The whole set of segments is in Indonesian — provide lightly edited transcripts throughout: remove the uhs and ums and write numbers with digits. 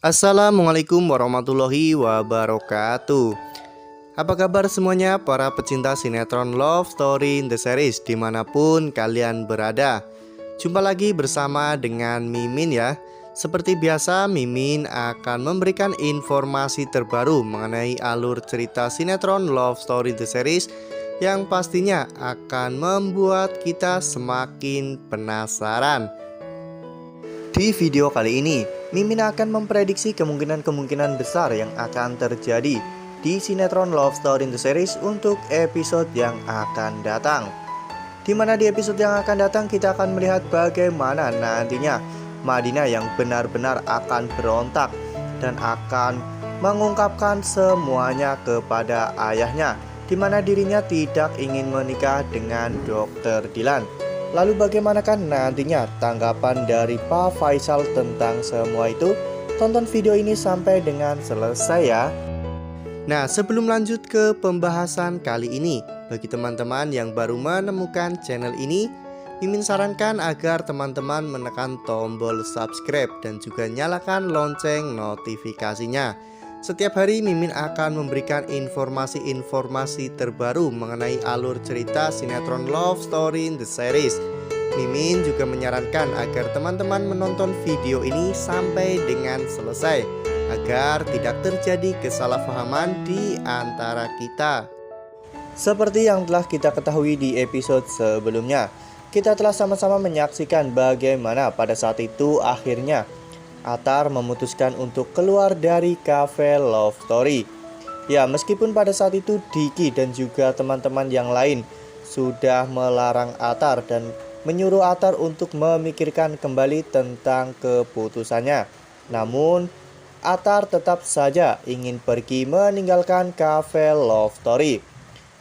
Assalamualaikum warahmatullahi wabarakatuh. Apa kabar semuanya para pecinta sinetron Love Story in the Series dimanapun kalian berada. Jumpa lagi bersama dengan Mimin ya. Seperti biasa Mimin akan memberikan informasi terbaru mengenai alur cerita sinetron Love Story the Series yang pastinya akan membuat kita semakin penasaran. Di video kali ini, Mimin akan memprediksi kemungkinan-kemungkinan besar yang akan terjadi di sinetron Love Story in the Series untuk episode yang akan datang. Dimana di episode yang akan datang kita akan melihat bagaimana nantinya Madinah yang benar-benar akan berontak dan akan mengungkapkan semuanya kepada ayahnya, dimana dirinya tidak ingin menikah dengan Dr. Dilan. Lalu bagaimanakah nantinya tanggapan dari Pak Faisal tentang semua itu? Tonton video ini sampai dengan selesai ya. Nah, sebelum lanjut ke pembahasan kali ini, bagi teman-teman yang baru menemukan channel ini, Mimin sarankan agar teman-teman menekan tombol subscribe dan juga nyalakan lonceng notifikasinya. Setiap hari Mimin akan memberikan informasi-informasi terbaru mengenai alur cerita sinetron Love Story in the Series. Mimin juga menyarankan agar teman-teman menonton video ini sampai dengan selesai agar tidak terjadi kesalahpahaman di antara kita. Seperti yang telah kita ketahui di episode sebelumnya, kita telah sama-sama menyaksikan bagaimana pada saat itu akhirnya Atar memutuskan untuk keluar dari cafe Love Story. Ya, meskipun pada saat itu Diki dan juga teman-teman yang lain sudah melarang Atar dan menyuruh Atar untuk memikirkan kembali tentang keputusannya, namun Atar tetap saja ingin pergi meninggalkan cafe Love Story.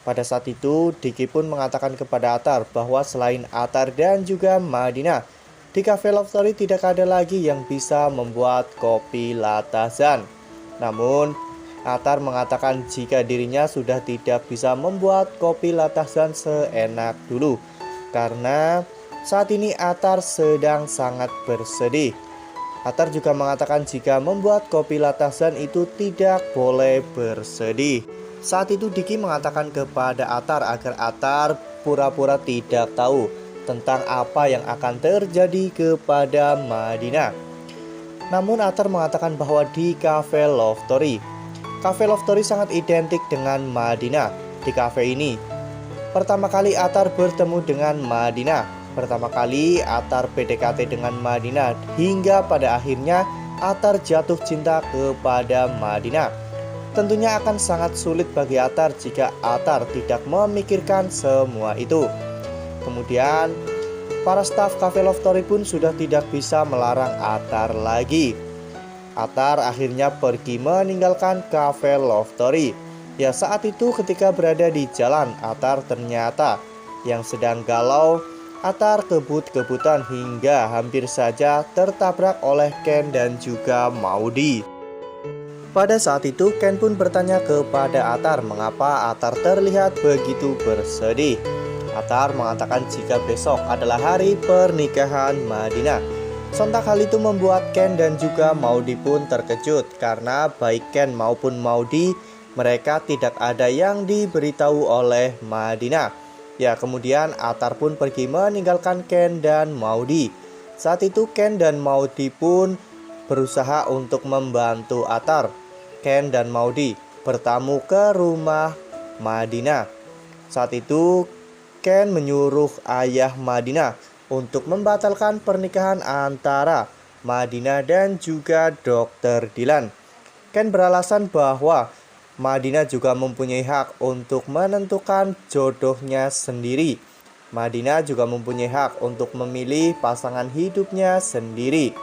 Pada saat itu Diki pun mengatakan kepada Atar bahwa selain Atar dan juga Madinah, di cafe Love Story tidak ada lagi yang bisa membuat kopi Latazan. Namun Atar mengatakan jika dirinya sudah tidak bisa membuat kopi Latazan seenak dulu, karena saat ini Atar sedang sangat bersedih. Atar juga mengatakan jika membuat kopi Latazan itu tidak boleh bersedih. Saat itu Diki mengatakan kepada Atar agar Atar pura-pura tidak tahu tentang apa yang akan terjadi kepada Madinah. Namun Atar mengatakan bahwa di cafe Love Story sangat identik dengan Madinah. Di cafe ini pertama kali Atar bertemu dengan Madinah, pertama kali Atar PDKT dengan Madinah, hingga pada akhirnya Atar jatuh cinta kepada Madinah. Tentunya akan sangat sulit bagi Atar jika Atar tidak memikirkan semua itu. Kemudian para staf cafe Love Story pun sudah tidak bisa melarang Atar lagi. Atar akhirnya pergi meninggalkan cafe Love Story. Ya, saat itu ketika berada di jalan, Atar ternyata yang sedang galau. Atar kebut-kebutan hingga hampir saja tertabrak oleh Ken dan juga Maudy. Pada saat itu Ken pun bertanya kepada Atar mengapa Atar terlihat begitu bersedih. Atar mengatakan jika besok adalah hari pernikahan Madinah. Sontak hal itu membuat Ken dan juga Maudy pun terkejut, karena baik Ken maupun Maudy mereka tidak ada yang diberitahu oleh Madinah. Ya, kemudian Atar pun pergi meninggalkan Ken dan Maudy. Saat itu Ken dan Maudy pun berusaha untuk membantu Atar. Ken dan Maudy bertamu ke rumah Madinah. Saat itu Ken menyuruh ayah Madinah untuk membatalkan pernikahan antara Madinah dan juga Dr. Dilan. Ken beralasan bahwa Madinah juga mempunyai hak untuk menentukan jodohnya sendiri. Madinah juga mempunyai hak untuk memilih pasangan hidupnya sendiri.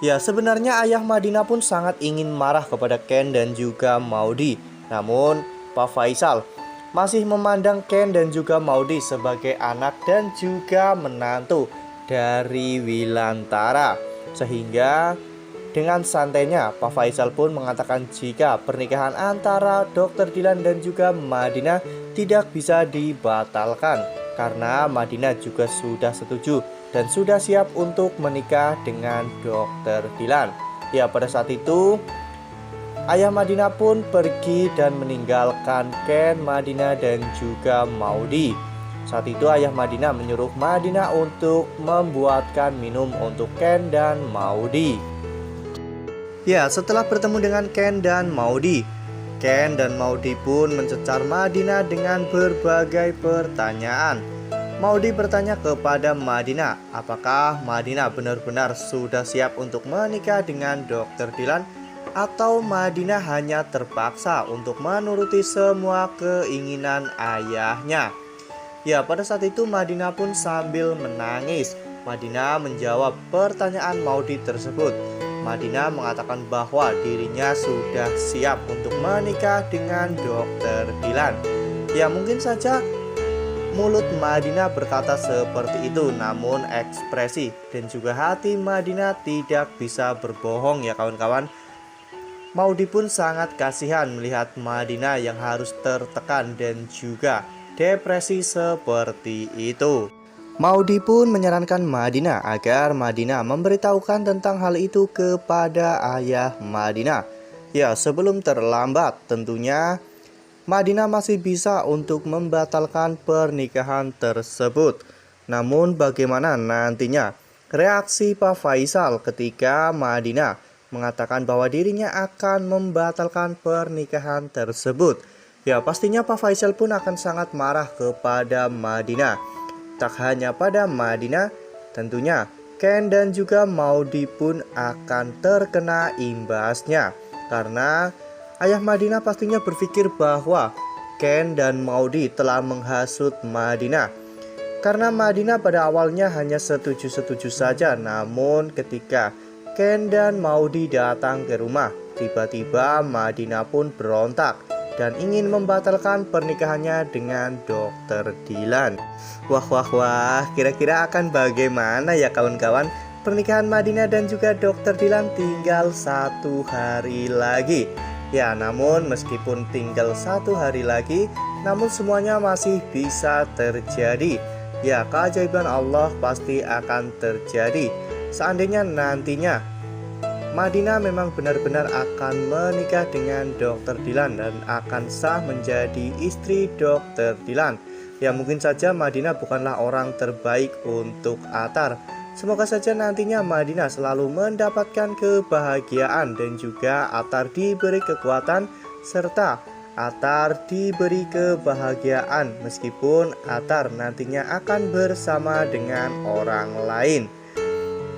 Ya, sebenarnya ayah Madinah pun sangat ingin marah kepada Ken dan juga Maudy. Namun Pak Faisal masih memandang Ken dan juga Maudy sebagai anak dan juga menantu dari Wilantara. Sehingga dengan santainya Pak Faisal pun mengatakan jika pernikahan antara Dr. Dilan dan juga Madinah tidak bisa dibatalkan, karena Madinah juga sudah setuju dan sudah siap untuk menikah dengan Dr. Dilan. Ya, pada saat itu ayah Madinah pun pergi dan meninggalkan Ken, Madinah dan juga Maudi. Saat itu ayah Madinah menyuruh Madinah untuk membuatkan minum untuk Ken dan Maudi. Ya, setelah bertemu dengan Ken dan Maudi, Ken dan Maudi pun mencecar Madinah dengan berbagai pertanyaan. Maudi bertanya kepada Madinah, apakah Madinah benar-benar sudah siap untuk menikah dengan Dr. Dilan, atau Madinah hanya terpaksa untuk menuruti semua keinginan ayahnya. Ya, pada saat itu Madinah pun sambil menangis. Madinah menjawab pertanyaan Maudi tersebut. Madinah mengatakan bahwa dirinya sudah siap untuk menikah dengan Dr. Dilan. Ya, mungkin saja mulut Madinah berkata seperti itu, namun ekspresi dan juga hati Madinah tidak bisa berbohong ya kawan-kawan. Maudi pun sangat kasihan melihat Madinah yang harus tertekan dan juga depresi seperti itu. Maudi pun menyarankan Madinah agar Madinah memberitahukan tentang hal itu kepada ayah Madinah. Ya, sebelum terlambat tentunya Madinah masih bisa untuk membatalkan pernikahan tersebut. Namun bagaimana nantinya reaksi Pak Faisal ketika Madinah mengatakan bahwa dirinya akan membatalkan pernikahan tersebut? Ya, pastinya Pak Faisal pun akan sangat marah kepada Madinah. Tak hanya pada Madinah, tentunya Ken dan juga Maudi pun akan terkena imbasnya. Karena ayah Madinah pastinya berpikir bahwa Ken dan Maudi telah menghasut Madinah. Karena Madinah pada awalnya hanya setuju-setuju saja, namun ketika Ken dan Maudi datang ke rumah, tiba-tiba Madinah pun berontak dan ingin membatalkan pernikahannya dengan Dr. Dilan. Wah, kira-kira akan bagaimana ya kawan-kawan? Pernikahan Madinah dan juga Dr. Dilan tinggal 1 hari lagi. Ya, namun meskipun tinggal 1 hari lagi, namun semuanya masih bisa terjadi. Ya, keajaiban Allah pasti akan terjadi. Seandainya nantinya Madinah memang benar-benar akan menikah dengan Dr. Dilan dan akan sah menjadi istri Dr. Dilan. Ya, mungkin saja Madinah bukanlah orang terbaik untuk Atar. Semoga saja nantinya Madinah selalu mendapatkan kebahagiaan dan juga Atar diberi kekuatan serta Atar diberi kebahagiaan meskipun Atar nantinya akan bersama dengan orang lain.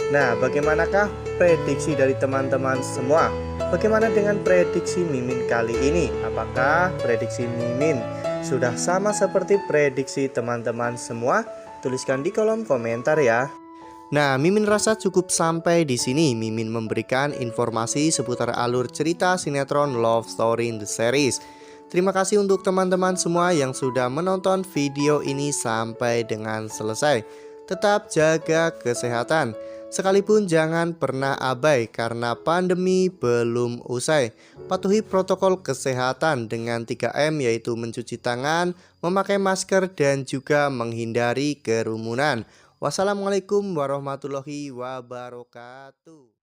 Nah, bagaimanakah prediksi dari teman-teman semua? Bagaimana dengan prediksi Mimin kali ini? Apakah prediksi Mimin sudah sama seperti prediksi teman-teman semua? Tuliskan di kolom komentar ya. Nah, Mimin rasa cukup sampai di sini. Mimin memberikan informasi seputar alur cerita sinetron Love Story in the Series. Terima kasih untuk teman-teman semua yang sudah menonton video ini sampai dengan selesai. Tetap jaga kesehatan. Sekalipun jangan pernah abai karena pandemi belum usai. Patuhi protokol kesehatan dengan 3M, yaitu mencuci tangan, memakai masker, dan juga menghindari kerumunan. Wassalamualaikum warahmatullahi wabarakatuh.